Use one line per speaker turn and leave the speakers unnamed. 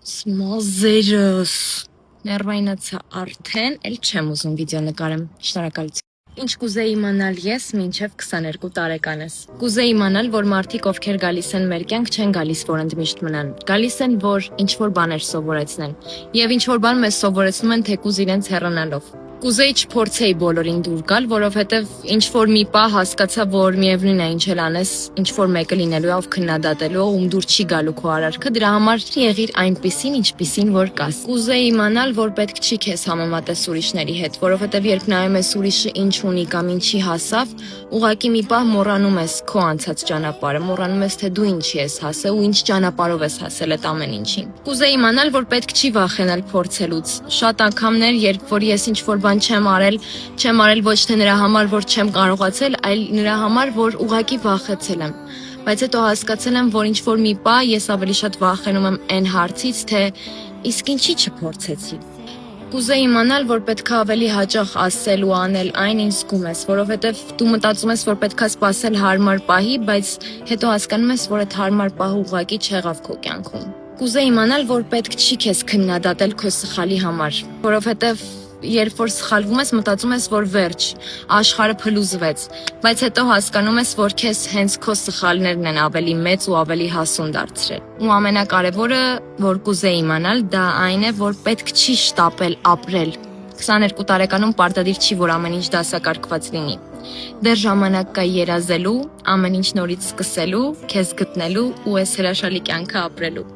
Սմազերս ներվայնացա արդեն, էլ չեմ ուզում վիդեո նկարեմ, շնորհակալություն։ Ինչ կուզեի իմանալ ես մինչև 22 տարեկանս։ Կուզեի իմանալ, որ մարդիկ, ովքեր գալիս են մեր կյանք, չեն գալիս, որ ընդմիշտ մնան։ Գալիս են, որ ինչ-որ բաներ սովորեցնեն։ Եվ ինչ-որ բան մեզ սովորեցնում են թեկուզ իրենց հեռանալով։ Կուզեի չփորձեի բոլորին դուր գալ, որովհետև ինչ-որ մի պահ հասկացա, որ միևնույն է ինչ էլ անես, ինչ-որ մեկը լինելու է, ով քննադատելու է, ում դուր չի գալու քո արարքը, դրա համար եղիր այնպիսին, ինչպիսին որ կաս։ Կուզեի իմանալ, որ պետք չի քեզ համեմատես ուրիշների հետ, որովհետև երբ նայում ես ուրիշը ինչ ունի կամ ինչի հասավ, ուղղակի մի պահ մոռանում ես քո անցած ճանապարհը, մոռանում ես, թե դու ինչի ես հասել ու ինչ ճանապարհով ես հասել այդ ամեն ինչին։ Կուզեի իմանալ, որ պետք չի վախենալ փորձելուց։ Շատ անգամներ, երբ որ ես ինչ-որ բան չեմ արել ոչ թե նրա համար, որ չեմ կարողացել, այլ նրա համար, որ ուղղակի վախեցել եմ։ Բայց հետո հասկացել եմ, որ ինչ-որ մի պահ ես ավելի շատ վախենում եմ այն հարցից, թե իսկ ինչի չփորձեցի։ Կուզեի իմանալ, որ պետք է ավելի հաճախ ասել ու անել այն, ինչ զգում ես, որովհետև դու մտածում ես, որ պետք է սպասել հարմար պահի, բայց հետո հասկանում ես, որ այդ հարմար պահը ուղղակի չեղավ քո կյանքում։ Կուզեի իմանալ, որ պետք չի քեզ քննադատել քո սխալի համար, որովհետև երբ որ սխալվում ես, մտածում ես, որ վերջ, աշխարհը փլուզվեց, բայց հետո հասկանում ես, որ քեզ հենց քո սխալներն են ավելի մեծ ու ավելի հասուն դարձրել։ Ու ամենակարևորը, որ կուզեի իմանալ, դա այն է, որ պետք չի շտապել ապրել։ 22 տարեկանում պարտադիր չի, որ ամեն ինչ դասակարգված լինի։ Դեռ ժամանակ կա երազելու, ամեն ինչ նորից սկսելու, քեզ գտնելու ու այս հրաշալի կյանքը ապրելու։